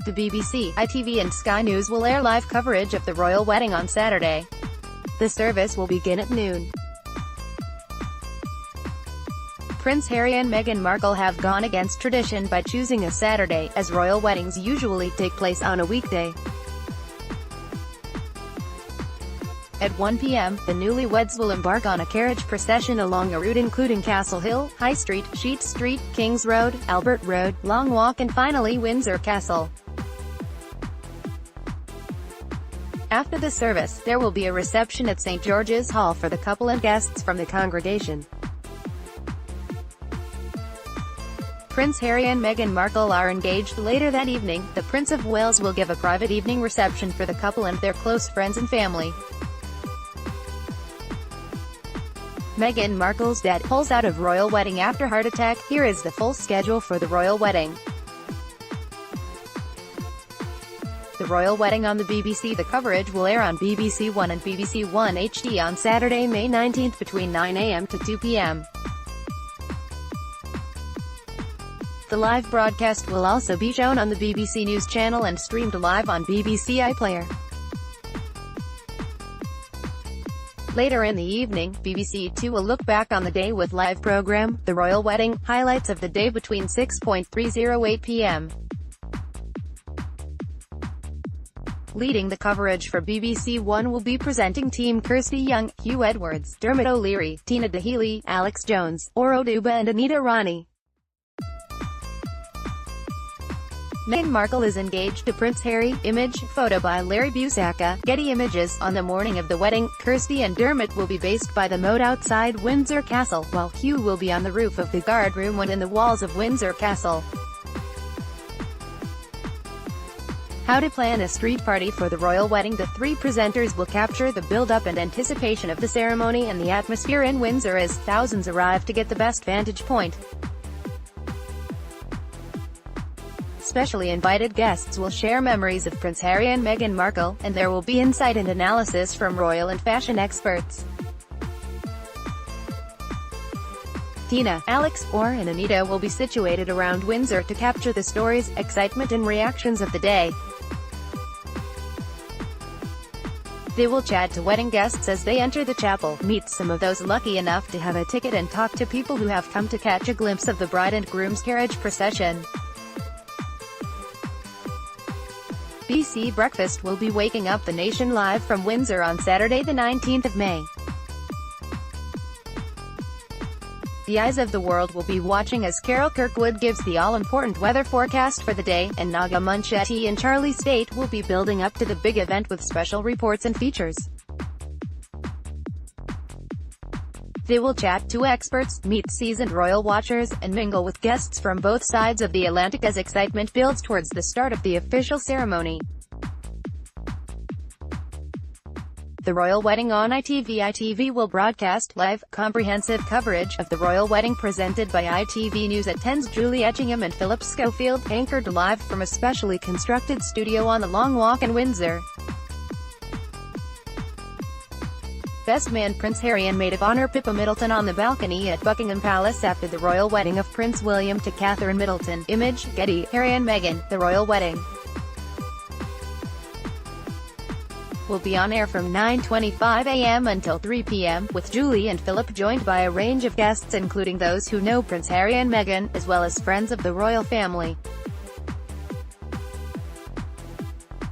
The BBC, ITV and Sky News will air live coverage of the royal wedding on Saturday. The service will begin at noon. Prince Harry and Meghan Markle have gone against tradition by choosing a Saturday, as royal weddings usually take place on a weekday. At 1 p.m, the newlyweds will embark on a carriage procession along a route including Castle Hill, High Street, Sheet Street, Kings Road, Albert Road, Long Walk and finally Windsor Castle. After the service, there will be a reception at St. George's Hall for the couple and guests from the congregation. Prince Harry and Meghan Markle are engaged later that evening. The Prince of Wales will give a private evening reception for the couple and their close friends and family. Meghan Markle's dad pulls out of royal wedding after heart attack. Here is the full schedule for the royal wedding. The royal wedding on the BBC. The coverage will air on BBC One and BBC One HD on Saturday, May 19th between 9 a.m. to 2 p.m. The live broadcast will also be shown on the BBC News Channel and streamed live on BBC iPlayer. Later in the evening, BBC Two will look back on the day with live program, The Royal Wedding, highlights of the day between 6:30–8 p.m. Leading the coverage for BBC One will be presenting team Kirsty Young, Hugh Edwards, Dermot O'Leary, Tina Dahealy, Alex Jones, Oro Duba and Anita Rani. Meghan Markle is engaged to Prince Harry. Image, photo by Larry Busacca, Getty Images. On the morning of the wedding, Kirsty and Dermot will be based by the moat outside Windsor Castle, while Hugh will be on the roof of the guard room within the walls of Windsor Castle. How to plan a street party for the royal wedding. The three presenters will capture the build-up and anticipation of the ceremony and the atmosphere in Windsor as thousands arrive to get the best vantage point. Specially invited guests will share memories of Prince Harry and Meghan Markle, and there will be insight and analysis from royal and fashion experts. Tina, Alex, Or and Anita will be situated around Windsor to capture the stories, excitement and reactions of the day. They will chat to wedding guests as they enter the chapel, meet some of those lucky enough to have a ticket and talk to people who have come to catch a glimpse of the bride and groom's carriage procession. BBC Breakfast will be waking up the nation live from Windsor on Saturday the 19th of May. The eyes of the world will be watching as Carol Kirkwood gives the all-important weather forecast for the day, and Naga Munchetty and Charlie State will be building up to the big event with special reports and features. They will chat to experts, meet seasoned royal watchers, and mingle with guests from both sides of the Atlantic as excitement builds towards the start of the official ceremony. The royal wedding on ITV. ITV will broadcast live, comprehensive coverage of the royal wedding presented by ITV News at 10's Julie Etchingham and Philip Schofield, anchored live from a specially constructed studio on the Long Walk in Windsor. Best man. Prince Harry and Maid of Honour Pippa Middleton on the balcony at Buckingham Palace after the royal wedding of Prince William to Catherine Middleton. Image, Getty. Harry and Meghan, the royal wedding will be on air from 9:25 a.m. until 3 p.m, with Julie and Philip joined by a range of guests including those who know Prince Harry and Meghan, as well as friends of the royal family.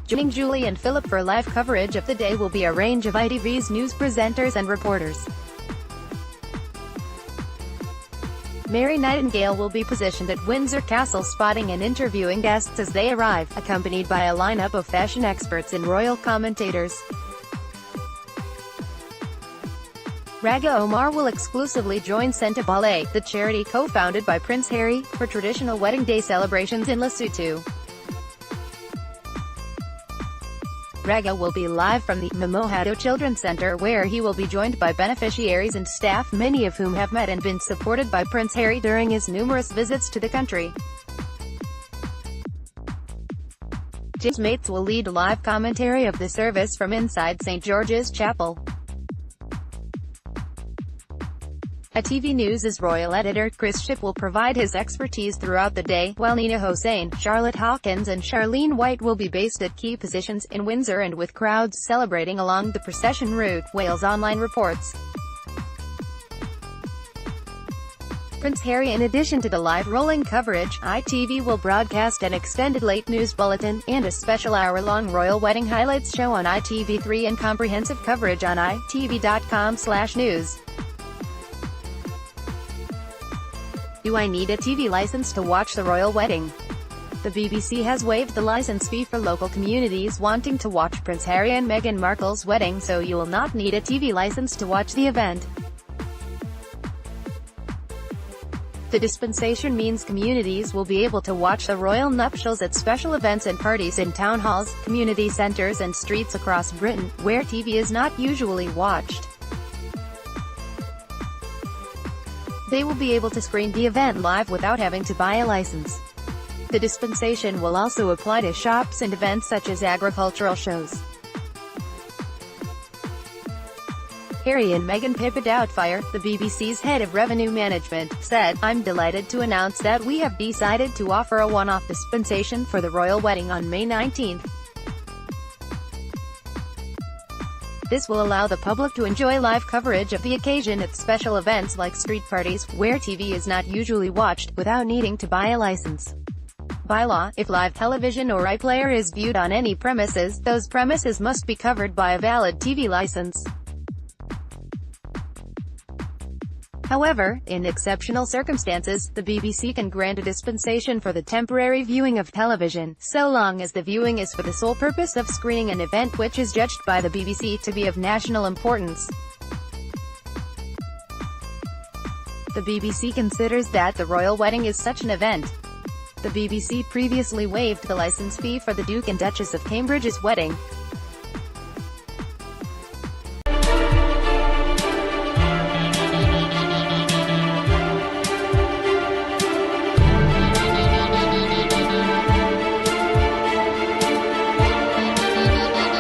Joining Julie and Philip for live coverage of the day will be a range of ITV's news presenters and reporters. Mary Nightingale will be positioned at Windsor Castle spotting and interviewing guests as they arrive, accompanied by a lineup of fashion experts and royal commentators. Raga Omar will exclusively join Senta Ballet, the charity co-founded by Prince Harry, for traditional wedding day celebrations in Lesotho. Raga will be live from the Mamohado Children's Center, where he will be joined by beneficiaries and staff, many of whom have met and been supported by Prince Harry during his numerous visits to the country. James Mates will lead live commentary of the service from inside St. George's Chapel. A TV News' royal editor, Chris Shipp, will provide his expertise throughout the day, while Nina Hossain, Charlotte Hawkins and Charlene White will be based at key positions in Windsor and with crowds celebrating along the procession route, Wales Online reports. Prince Harry. In addition to the live rolling coverage, ITV will broadcast an extended late news bulletin, and a special hour-long royal wedding highlights show on ITV3 and comprehensive coverage on itv.com/news. Do I need a TV license to watch the royal wedding? The BBC has waived the license fee for local communities wanting to watch Prince Harry and Meghan Markle's wedding, so you will not need a TV license to watch the event. The dispensation means communities will be able to watch the royal nuptials at special events and parties in town halls, community centres and streets across Britain, where TV is not usually watched. They will be able to screen the event live without having to buy a license. The dispensation will also apply to shops and events such as agricultural shows. Harry and Meghan Pippa Doubtfire, the BBC's head of revenue management, said, "I'm delighted to announce that we have decided to offer a one-off dispensation for the royal wedding on May 19th. This will allow the public to enjoy live coverage of the occasion at special events like street parties, where TV is not usually watched, without needing to buy a license. By law, if live television or iPlayer is viewed on any premises, those premises must be covered by a valid TV license. However, in exceptional circumstances, the BBC can grant a dispensation for the temporary viewing of television, so long as the viewing is for the sole purpose of screening an event which is judged by the BBC to be of national importance." The BBC considers that the royal wedding is such an event. The BBC previously waived the license fee for the Duke and Duchess of Cambridge's wedding.